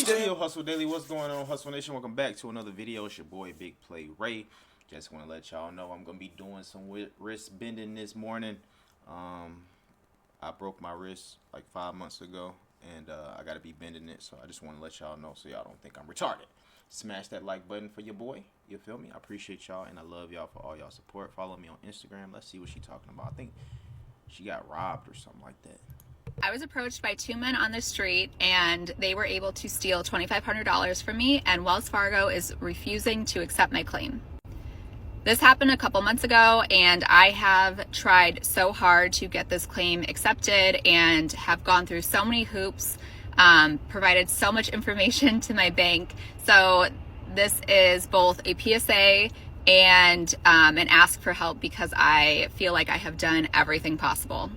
Yo, Hustle Daily, what's going on, Hustle Nation? Welcome back to another video. It's your boy Big Play Ray. Just want to let y'all know I'm gonna be doing some wrist bending this morning. I broke my wrist like 5 months ago, and I gotta be bending it. So I just want to let y'all know so y'all don't think I'm retarded. Smash that like button for your boy. You feel me? I appreciate y'all, and I love y'all for all y'all support. Follow me on Instagram. Let's see what she's talking about. I think she got robbed or something like that. I was approached by two men on the street, and they were able to steal $2,500 from me, and Wells Fargo is refusing to accept my claim. This happened a couple months ago, and I have tried so hard to get this claim accepted and have gone through so many hoops, provided so much information to my bank. So this is both a PSA and an ask for help, because I feel like I have done everything possible.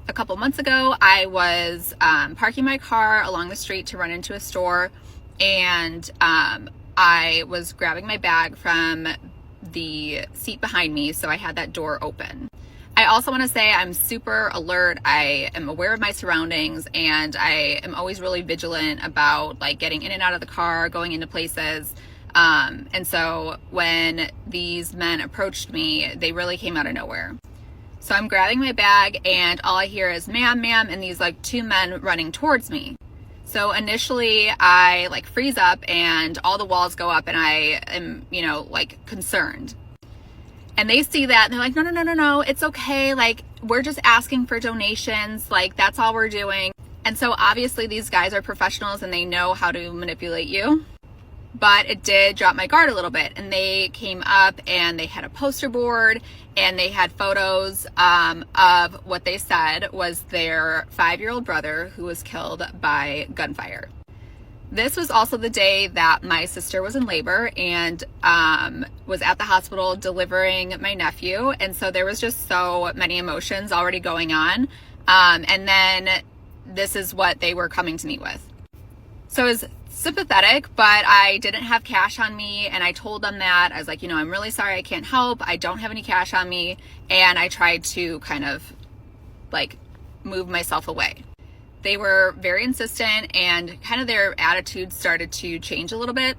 A couple months ago, I was parking my car along the street to run into a store, and I was grabbing my bag from the seat behind me, so I had that door open. I also want to say I'm super alert. I am aware of my surroundings, and I am always really vigilant about like getting in and out of the car, going into places. And so when these men approached me, they really came out of nowhere. So I'm grabbing my bag, and all I hear is ma'am, ma'am, and these like two men running towards me. So initially I like freeze up and all the walls go up, and I am, like concerned. And they see that and they're like, no, it's okay. Like, we're just asking for donations. Like, that's all we're doing. And so obviously these guys are professionals and they know how to manipulate you. But it did drop my guard a little bit, and they came up and they had a poster board, and they had photos of what they said was their 5-year-old brother who was killed by gunfire. This was also the day that my sister was in labor and was at the hospital delivering my nephew, and so there was just so many emotions already going on. And then this is what they were coming to me with. So it was sympathetic, but I didn't have cash on me, and I told them that. I was like, I'm really sorry, I can't help. I don't have any cash on me. And I tried to kind of like move myself away. They were very insistent, and kind of their attitude started to change a little bit.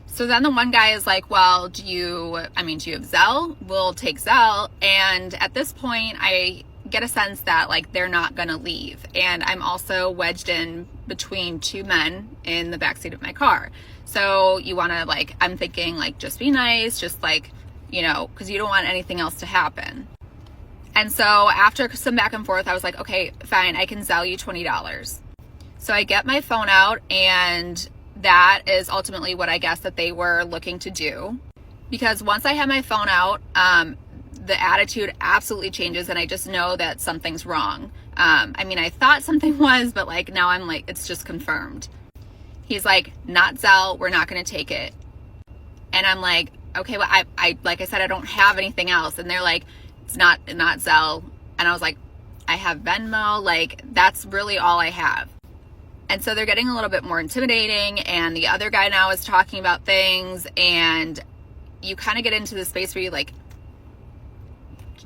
So then the one guy is like, well, do you have Zelle? We'll take Zelle. And at this point, I get a sense that like they're not gonna leave, and I'm also wedged in between two men in the backseat of my car. So you want to like, I'm thinking like, just be nice, just like, because you don't want anything else to happen. And so after some back and forth, I was like, okay, fine, I can Zelle you $20. So I get my phone out, and that is ultimately what I guess that they were looking to do, because once I had my phone out, the attitude absolutely changes, and I just know that something's wrong. I thought something was, but like now I'm like, it's just confirmed. He's like, not Zelle, we're not going to take it. And I'm like, okay, well, I like I said, I don't have anything else. And they're like, it's not Zelle. And I was like, I have Venmo, like that's really all I have. And so they're getting a little bit more intimidating, and the other guy now is talking about things, and you kind of get into the space where you like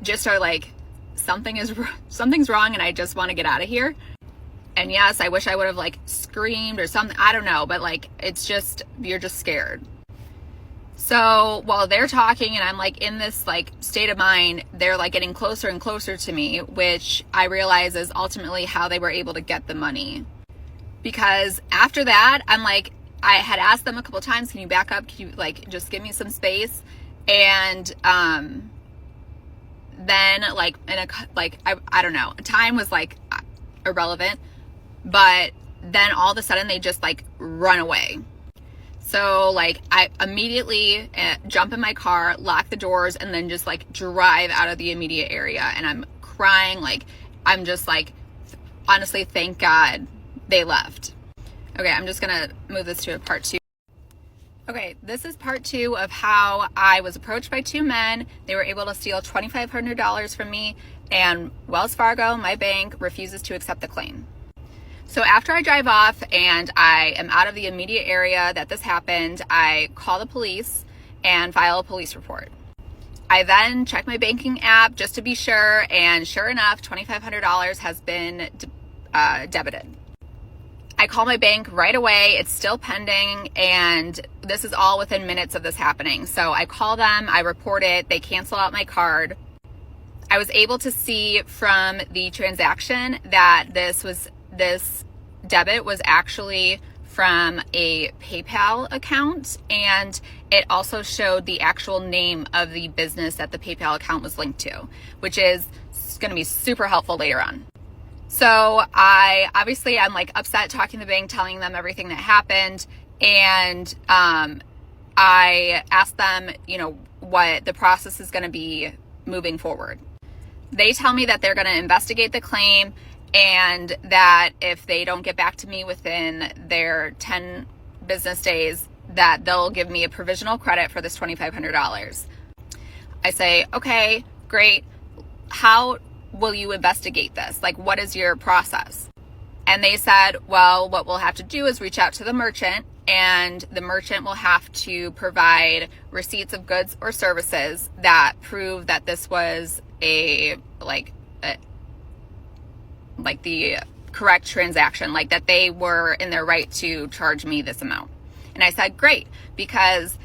just are like, something's wrong, and I just want to get out of here. And yes, I wish I would have like screamed or something, I don't know, but like it's just, you're just scared. So while they're talking and I'm like in this like state of mind, they're like getting closer and closer to me, which I realize is ultimately how they were able to get the money. Because after that, I'm like, I had asked them a couple times, can you back up, can you like just give me some space? And then like I don't know, time was like irrelevant, but then all of a sudden they just like run away. So like I immediately jump in my car, lock the doors, and then just like drive out of the immediate area, and I'm crying, like I'm just like, honestly, thank God they left. Okay, I'm just gonna move this to a part 2. Okay, this is part 2 of how I was approached by two men. They were able to steal $2,500 from me, and Wells Fargo, my bank, refuses to accept the claim. So after I drive off and I am out of the immediate area that this happened, I call the police and file a police report. I then check my banking app just to be sure, and sure enough, $2,500 has been debited. I call my bank right away. It's still pending, and this is all within minutes of this happening. So I call them, I report it, they cancel out my card. I was able to see from the transaction that this debit was actually from a PayPal account, and it also showed the actual name of the business that the PayPal account was linked to, which is going to be super helpful later on. So I'm like upset talking to the bank, telling them everything that happened. And I asked them, what the process is going to be moving forward. They tell me that they're going to investigate the claim, and that if they don't get back to me within their 10 business days, that they'll give me a provisional credit for this $2,500. I say, okay, great. How will you investigate this? Like, what is your process? And they said, well, what we'll have to do is reach out to the merchant, and the merchant will have to provide receipts of goods or services that prove that this was the correct transaction, like that they were in their right to charge me this amount. And I said, great, because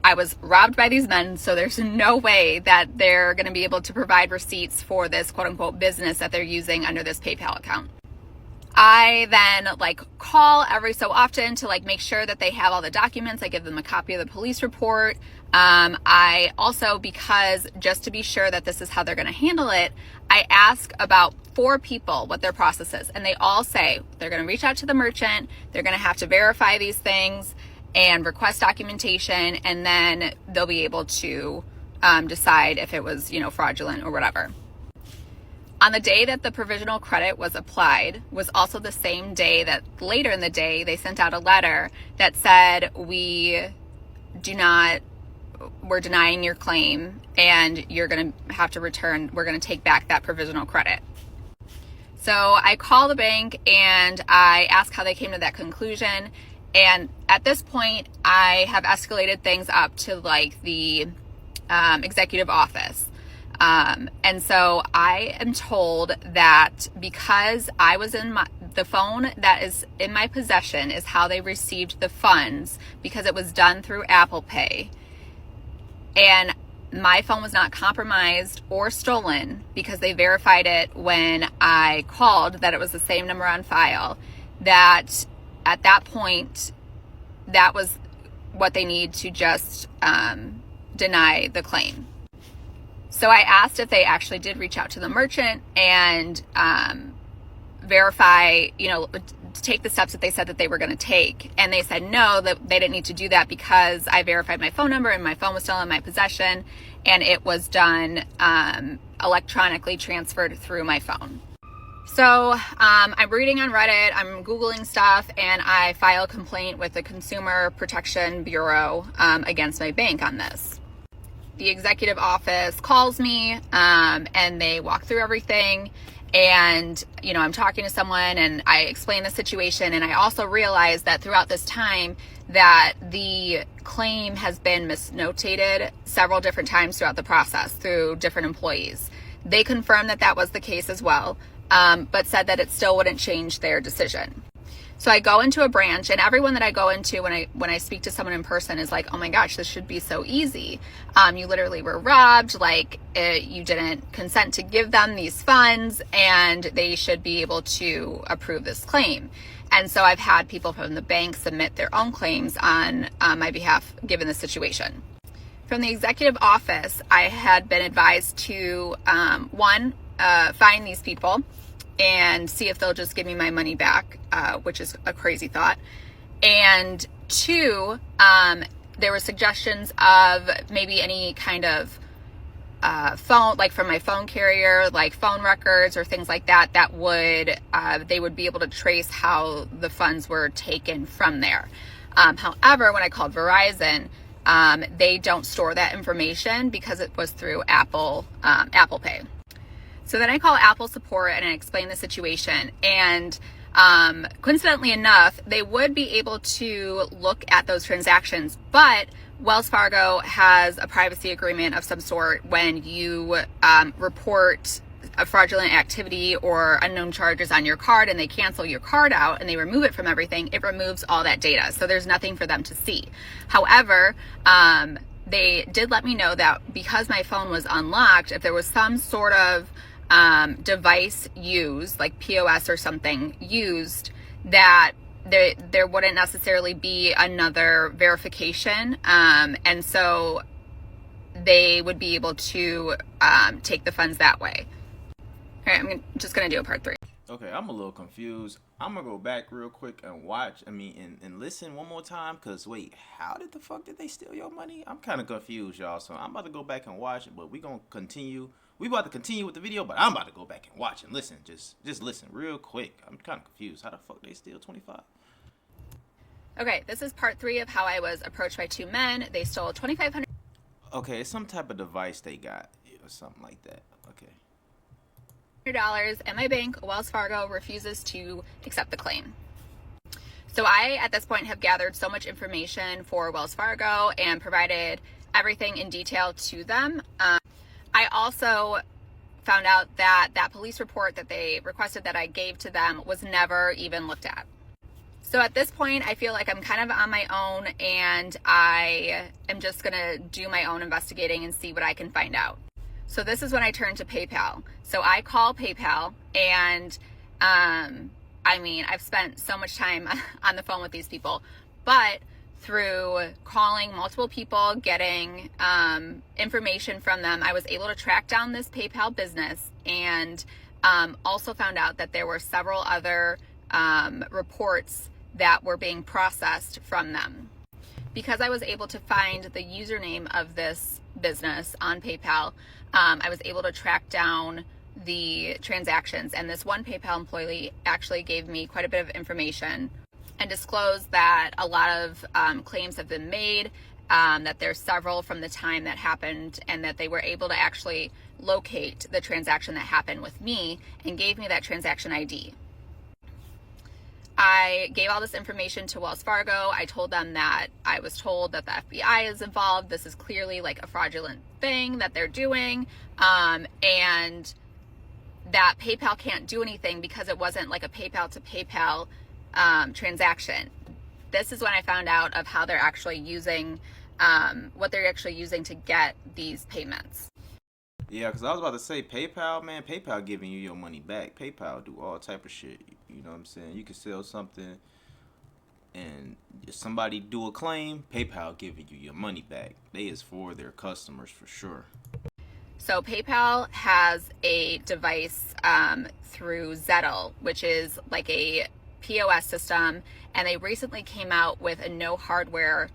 I was robbed by these men, so there's no way that they're going to be able to provide receipts for this quote unquote business that they're using under this PayPal account. I then call every so often to make sure that they have all the documents. I give them a copy of the police report. I also, because just to be sure that this is how they're going to handle it, I ask about 4 people what their process is. And they all say they're going to reach out to the merchant. They're going to have to verify these things and request documentation, and then they'll be able to decide if it was, fraudulent or whatever. On the day that the provisional credit was applied was also the same day that later in the day they sent out a letter that said, we're denying your claim, and you're going to have to return, we're going to take back that provisional credit. So I call the bank and I ask how they came to that conclusion. And at this point, I have escalated things up to the executive office. And so I am told that because I was the phone that is in my possession is how they received the funds, because it was done through Apple Pay. And my phone was not compromised or stolen because they verified it when I called that it was the same number on file, that at that point, that was what they need to just deny the claim. So I asked if they actually did reach out to the merchant and verify, take the steps that they said that they were going to take. And they said no, that they didn't need to do that because I verified my phone number and my phone was still in my possession, and it was done electronically transferred through my phone. So I'm reading on Reddit, I'm Googling stuff, and I file a complaint with the Consumer Protection Bureau against my bank on this. The executive office calls me and they walk through everything, and I'm talking to someone and I explain the situation, and I also realize that throughout this time that the claim has been misnotated several different times throughout the process through different employees. They confirmed that that was the case as well, but said that it still wouldn't change their decision. So I go into a branch, and everyone that I go into when I speak to someone in person is like, oh my gosh, this should be so easy. You literally were robbed, you didn't consent to give them these funds, and they should be able to approve this claim. And so I've had people from the bank submit their own claims on my behalf, given the situation. From the executive office, I had been advised to, find these people and see if they'll just give me my money back, which is a crazy thought. And 2, there were suggestions of maybe any kind of phone, from my phone carrier, phone records or things like that, that would, they would be able to trace how the funds were taken from there. However, when I called Verizon, they don't store that information because it was through Apple Pay. So then I call Apple support and I explain the situation, and coincidentally enough, they would be able to look at those transactions, but Wells Fargo has a privacy agreement of some sort when you report a fraudulent activity or unknown charges on your card and they cancel your card out and they remove it from everything, it removes all that data. So there's nothing for them to see. However, they did let me know that because my phone was unlocked, if there was some sort of device used, like POS or something used, that there wouldn't necessarily be another verification. And so they would be able to take the funds that way. All right, I'm just going to do a part 3. Okay, I'm a little confused. I'm going to go back real quick and watch, and listen one more time, because wait, how did the fuck did they steal your money? I'm kind of confused, y'all, so I'm about to go back and watch it, but we're going to continue. We about to continue with the video, but I'm about to go back and watch and listen. Just listen real quick. I'm kind of confused. How the fuck they steal 25? Okay, this is part 3 of how I was approached by 2 men. They stole $2,500. Okay, it's some type of device they got or something like that. Okay. And my bank, Wells Fargo, refuses to accept the claim. So I, at this point, have gathered so much information for Wells Fargo and provided everything in detail to them. I also found out that that police report that they requested that I gave to them was never even looked at. So at this point, I feel like I'm kind of on my own, and I am just going to do my own investigating and see what I can find out. So this is when I turn to PayPal. So I call PayPal, and I've spent so much time on the phone with these people, but through calling multiple people, getting information from them, I was able to track down this PayPal business, and also found out that there were several other reports that were being processed from them. Because I was able to find the username of this business on PayPal, I was able to track down the transactions, and this one PayPal employee actually gave me quite a bit of information and disclosed that a lot of claims have been made, that there's several from the time that happened, and that they were able to actually locate the transaction that happened with me and gave me that transaction ID. I gave all this information to Wells Fargo. I told them that I was told that the FBI is involved. This is clearly like a fraudulent thing that they're doing, and that PayPal can't do anything because it wasn't like a PayPal to PayPal transaction. This is when I found out of how they're actually using, what they're actually using to get these payments. Yeah, because I was about to say PayPal, man. PayPal giving you your money back. PayPal do all type of shit. You know what I'm saying? You can sell something, and if somebody do a claim, PayPal giving you your money back. They is for their customers for sure. So PayPal has a device through Zettle, which is like a POS system, and they recently came out with a no hardware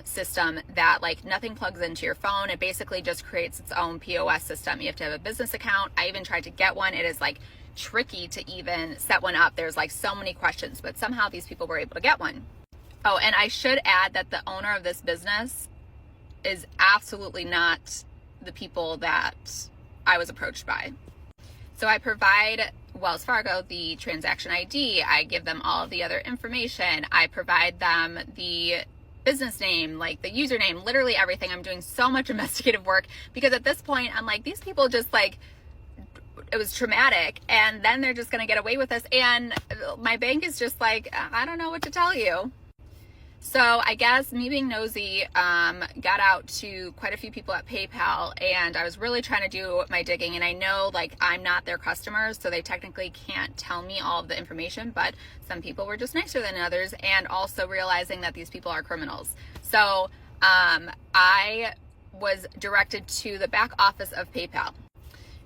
system that like nothing plugs into your phone. It basically just creates its own POS system. You have to have a business account. I even tried to get one. It is like tricky to even set one up. There's like so many questions, but somehow these people were able to get one. Oh, and I should add that the owner of this business is absolutely not the people that I was approached by. So I provide Wells Fargo the transaction ID. I give them all of the other information. I provide them the business name, like the username, literally everything. I'm doing so much investigative work because at this point I'm like, these people just like, it was traumatic, and then they're just going to get away with this, and my bank is just like, I don't know what to tell you. So I guess me being nosy got out to quite a few people at PayPal, and I was really trying to do my digging, and I know like I'm not their customers, so they technically can't tell me all of the information, but some people were just nicer than others, and also realizing that these people are criminals. So I was directed to the back office of PayPal,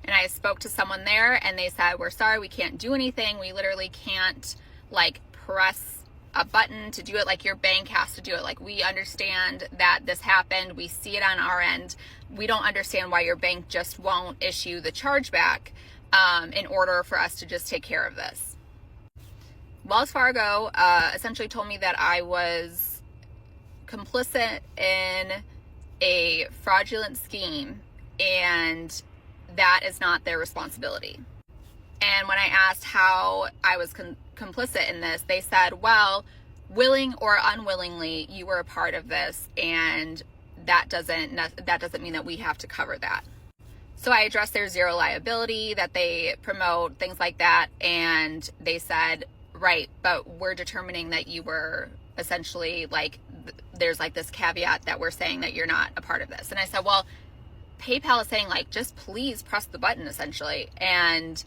and I spoke to someone there, and they said, we're sorry, we can't do anything. We literally can't like press a button to do it like your bank has to do it. Like, we understand that this happened. We see it on our end. We don't understand why your bank just won't issue the chargeback in order for us to just take care of this. Wells Fargo essentially told me that I was complicit in a fraudulent scheme, and that is not their responsibility. And when I asked how I was complicit in this, they said, well, willing or unwillingly, you were a part of this, and that doesn't mean that we have to cover that. So I addressed their zero liability that they promote, things like that. And they said, right, but we're determining that you were essentially like, there's like this caveat that we're saying that you're not a part of this. And I said, well, PayPal is saying like, just please press the button essentially. And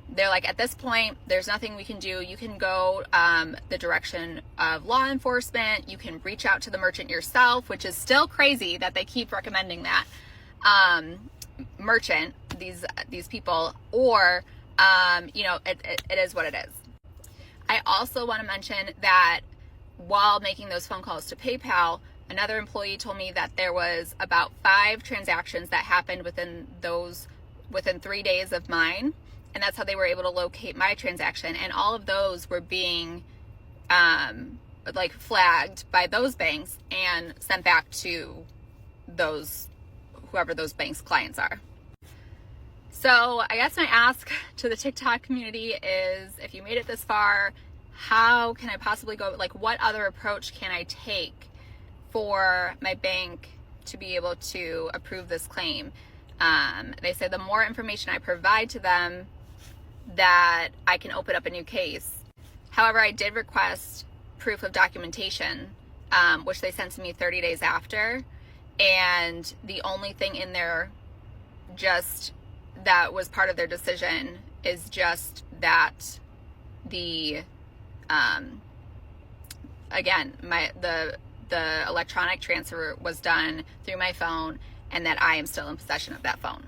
they're like, at this point, there's nothing we can do. You can go the direction of law enforcement. You can reach out to the merchant yourself, which is still crazy that they keep recommending that. Merchant, these people, or, it is what it is. I also want to mention that while making those phone calls to PayPal, another employee told me that there was about 5 transactions that happened within 3 days of mine. And that's how they were able to locate my transaction. And all of those were being flagged by those banks and sent back to whoever those banks' clients are. So I guess my ask to the TikTok community is, if you made it this far, how can I possibly go, what other approach can I take for my bank to be able to approve this claim? They say the more information I provide to them, that I can open up a new case. However, I did request proof of documentation, which they sent to me 30 days after. And the only thing in there just that was part of their decision is just that the electronic transfer was done through my phone and that I am still in possession of that phone.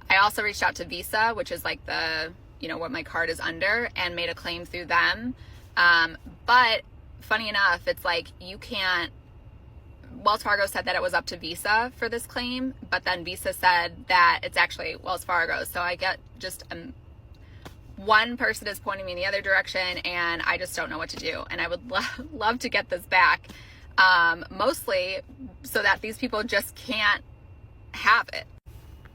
I also reached out to Visa, which is like what my card is under, and made a claim through them. But funny enough, it's like Wells Fargo said that it was up to Visa for this claim, but then Visa said that it's actually Wells Fargo. So I get just one person is pointing me in the other direction, and I just don't know what to do. And I would love to get this back, mostly so that these people just can't have it.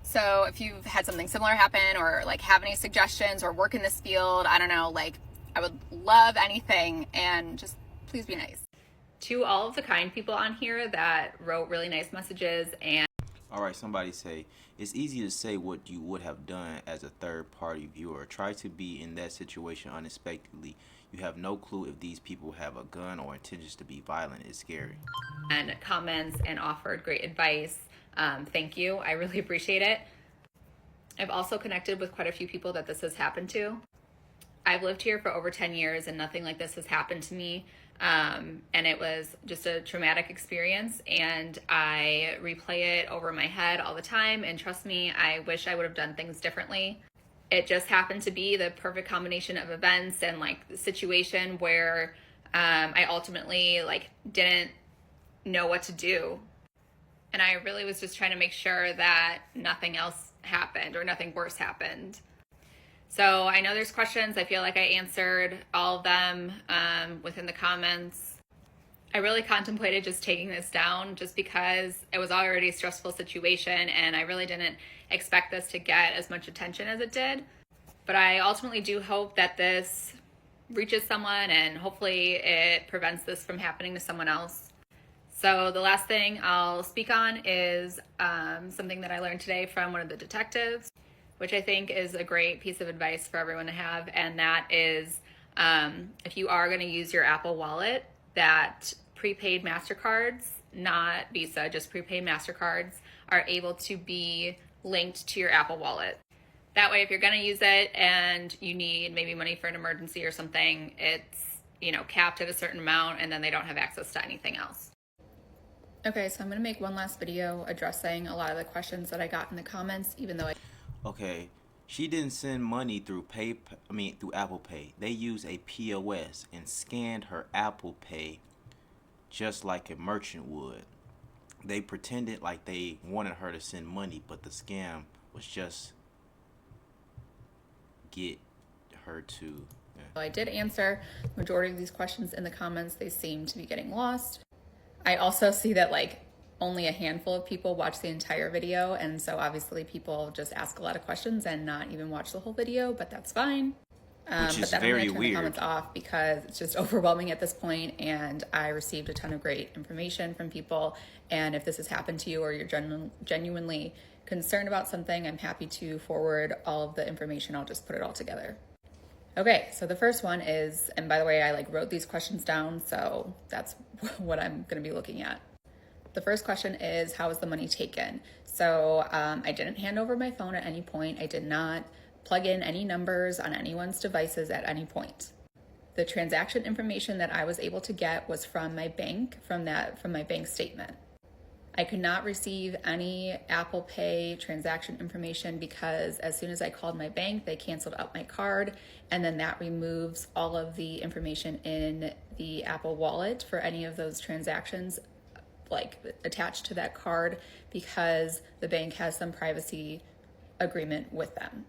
So if you've had something similar happen, or have any suggestions, or work in this field, I don't know, I would love anything, and just please be nice. To all of the kind people on here that wrote really nice messages and... All right, somebody say, it's easy to say what you would have done as a third-party viewer. Try to be in that situation unexpectedly. You have no clue if these people have a gun or intentions to be violent. It's scary. And comments and offered great advice. Thank you. I really appreciate it. I've also connected with quite a few people that this has happened to. I've lived here for over 10 years and nothing like this has happened to me. And it was just a traumatic experience, and I replay it over my head all the time. And trust me, I wish I would have done things differently. It just happened to be the perfect combination of events and the situation where I ultimately didn't know what to do. And I really was just trying to make sure that nothing else happened or nothing worse happened. So I know there's questions. I feel like I answered all of them within the comments. I really contemplated just taking this down just because it was already a stressful situation, and I really didn't expect this to get as much attention as it did. But I ultimately do hope that this reaches someone, and hopefully it prevents this from happening to someone else. So the last thing I'll speak on is something that I learned today from one of the detectives, which I think is a great piece of advice for everyone to have. And that is, if you are going to use your Apple Wallet, that prepaid MasterCards, not Visa, just prepaid MasterCards, are able to be linked to your Apple Wallet. That way, if you're going to use it and you need maybe money for an emergency or something, it's, capped at a certain amount, and then they don't have access to anything else. Okay, so I'm going to make one last video addressing a lot of the questions that I got in the comments, even though Okay, she didn't send money through through Apple Pay. They used a POS and scanned her Apple Pay just like a merchant would. They pretended like they wanted her to send money, but the scam was just get her to... Well, I did answer the majority of these questions in the comments. They seem to be getting lost. I also see that only a handful of people watch the entire video, and so obviously people just ask a lot of questions and not even watch the whole video, but that's fine. Which is but then very I'm gonna turn weird. the comments off because it's just overwhelming at this point, and I received a ton of great information from people. And if this has happened to you, or you're genuinely concerned about something, I'm happy to forward all of the information. I'll just put it all together. Okay, so the first one is, and by the way, I wrote these questions down, so that's what I'm going to be looking at. The first question is, how was the money taken? So I didn't hand over my phone at any point. I did not plug in any numbers on anyone's devices at any point. The transaction information that I was able to get was from my bank, from my bank statement. I could not receive any Apple Pay transaction information because as soon as I called my bank, they canceled out my card, and then that removes all of the information in the Apple Wallet for any of those transactions attached to that card because the bank has some privacy agreement with them.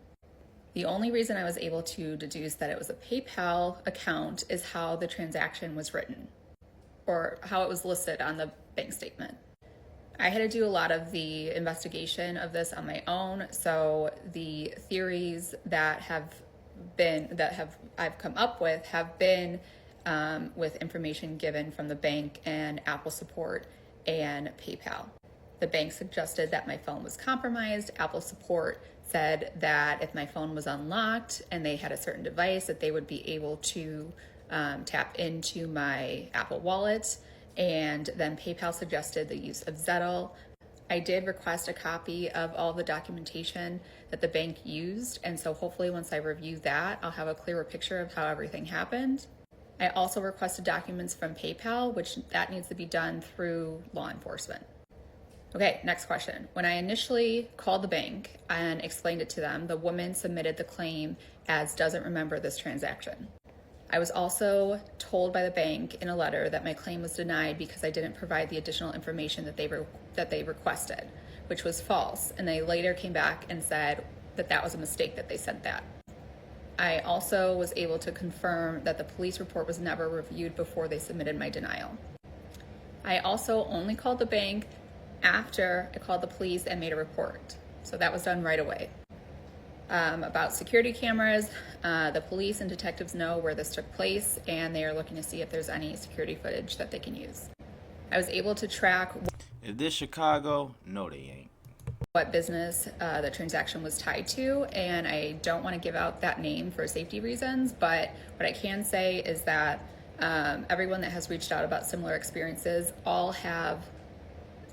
The only reason I was able to deduce that it was a PayPal account is how the transaction was written or how it was listed on the bank statement. I had to do a lot of the investigation of this on my own, so the theories that I've come up with have been with information given from the bank and Apple support and PayPal. The bank suggested that my phone was compromised. Apple support said that if my phone was unlocked and they had a certain device, that they would be able to tap into my Apple Wallet. And then PayPal suggested the use of Zettle. I did request a copy of all the documentation that the bank used, and so hopefully once I review that, I'll have a clearer picture of how everything happened. I also requested documents from PayPal, which that needs to be done through law enforcement. Okay, next question. When I initially called the bank and explained it to them, the woman submitted the claim as doesn't remember this transaction. I was also told by the bank in a letter that my claim was denied because I didn't provide the additional information that they requested, which was false. And they later came back and said that that was a mistake that they sent that. I also was able to confirm that the police report was never reviewed before they submitted my denial. I also only called the bank after I called the police and made a report. So that was done right away. About security cameras, the police and detectives know where this took place, and they are looking to see if there's any security footage that they can use. I was able to track If this Chicago, no they ain't. what business the transaction was tied to, and I don't want to give out that name for safety reasons, but what I can say is that everyone that has reached out about similar experiences all have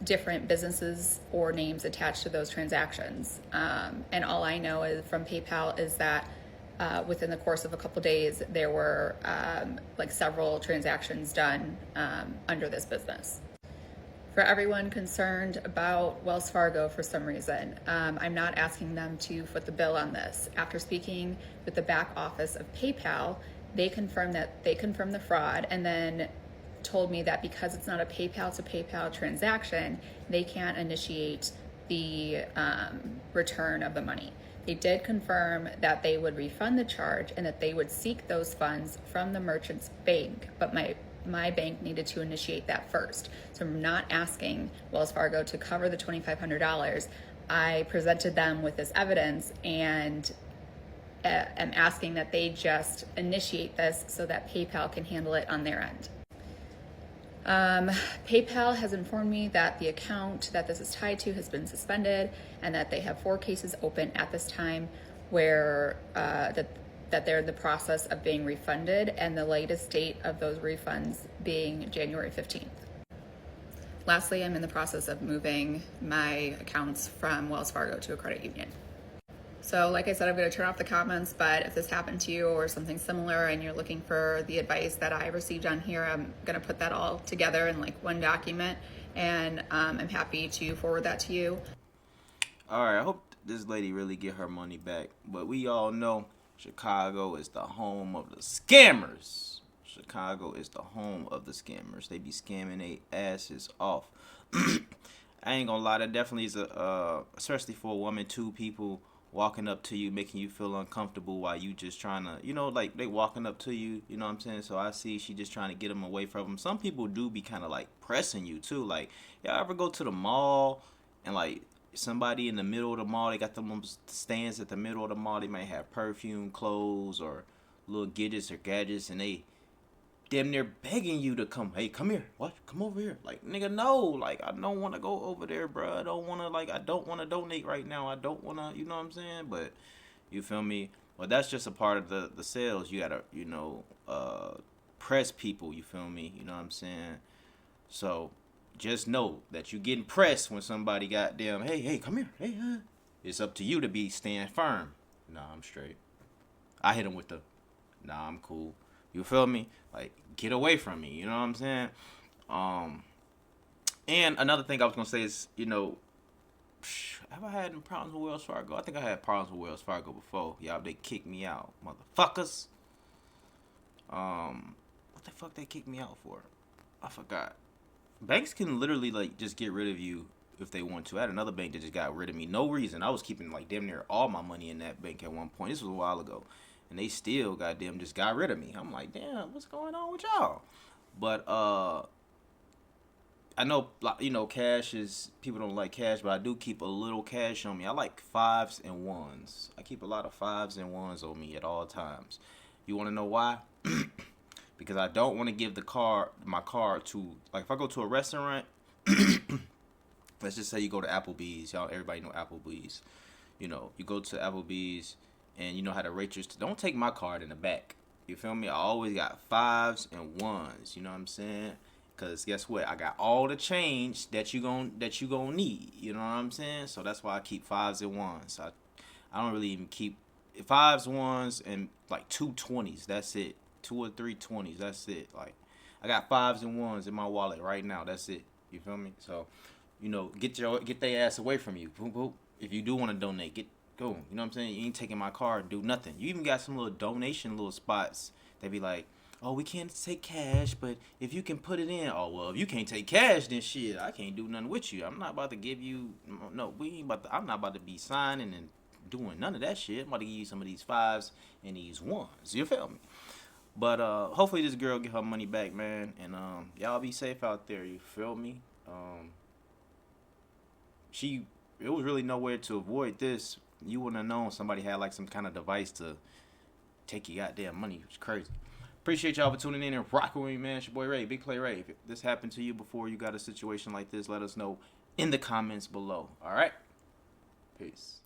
different businesses or names attached to those transactions. And all I know is from PayPal is that within the course of a couple days, there were several transactions done under this business. For everyone concerned about Wells Fargo for some reason, I'm not asking them to foot the bill on this. After speaking with the back office of PayPal, they confirmed the fraud and then told me that because it's not a PayPal to PayPal transaction, they can't initiate the return of the money. They did confirm that they would refund the charge and that they would seek those funds from the merchant's bank, but my bank needed to initiate that first. So I'm not asking Wells Fargo to cover the $2,500. I presented them with this evidence and am asking that they just initiate this so that PayPal can handle it on their end. PayPal has informed me that the account that this is tied to has been suspended and that they have 4 cases open at this time where that they're in the process of being refunded, and the latest date of those refunds being January 15th. Lastly, I'm in the process of moving my accounts from Wells Fargo to a credit union. So like I said, I'm going to turn off the comments, but if this happened to you or something similar and you're looking for the advice that I received on here, I'm going to put that all together in one document, and I'm happy to forward that to you. All right, I hope this lady really get her money back, but we all know Chicago is the home of the scammers. Chicago is the home of the scammers. They be scamming their asses off. I ain't gonna lie, that definitely is especially for a woman, 2 people walking up to you, making you feel uncomfortable while you just trying to, they walking up to you, you know what I'm saying? So I see she just trying to get them away from them. Some people do be kind of pressing you too. Y'all ever go to the mall and somebody in the middle of the mall, they got them stands at the middle of the mall, they might have perfume, clothes, or little gadgets, and they damn near begging you to come. Hey, come here. What? Come over here. Like, nigga, no. Like, I don't want to go over there, bro. I don't want to donate right now. I don't want to, you know what I'm saying? But, you feel me? Well, that's just a part of the sales. You got to, press people, you feel me? You know what I'm saying? So, just know that you getting pressed when somebody goddamn, hey, come here. Hey, it's up to you to be stand firm. Nah, I'm straight. I hit him with the, nah, I'm cool. You feel me? Like, get away from me. You know what I'm saying? And another thing I was gonna say is, have I had any problems with Wells Fargo? I think I had problems with Wells Fargo before. Y'all, they kicked me out, motherfuckers. What the fuck they kicked me out for? I forgot. Banks can literally like just get rid of you if they want to. I had another bank that just got rid of me, no reason. I was keeping like damn near all my money in that bank at one point. This was a while ago, and they still goddamn just got rid of me. I'm like, damn, what's going on with y'all? But I know, cash is, people don't like cash, but I do keep a little cash on me. I like fives and ones. I keep a lot of fives and ones on me at all times. You want to know why? Because I don't want to give my card to, like, if I go to a restaurant, let's just say you go to Applebee's. Y'all, everybody know Applebee's. You go to Applebee's and you know how the waitress, don't take my card in the back. You feel me? I always got fives and ones. You know what I'm saying? Cause guess what? I got all the change that you gonna need. You know what I'm saying? So that's why I keep fives and ones. I don't really even keep fives, ones, and like 2 20s. That's it. 2 or 3 20s. That's it. Like, I got fives and ones in my wallet right now. That's it. You feel me? So, get their ass away from you. Boom, boom. If you do want to donate, go. You know what I'm saying? You ain't taking my card and do nothing. You even got some little donation little spots. They be like, oh, we can't take cash, but if you can put it in. Oh, well, if you can't take cash, then shit, I can't do nothing with you. I'm not about to give you, no, I'm not about to be signing and doing none of that shit. I'm about to give you some of these fives and these ones. You feel me? But hopefully this girl get her money back, man. And y'all be safe out there. You feel me? It was really nowhere to avoid this. You wouldn't have known somebody had like some kind of device to take your goddamn money. It's crazy. Appreciate y'all for tuning in and rocking with me, man. It's your boy Ray, Big Play Ray. If this happened to you before, you got a situation like this, let us know in the comments below. All right? Peace.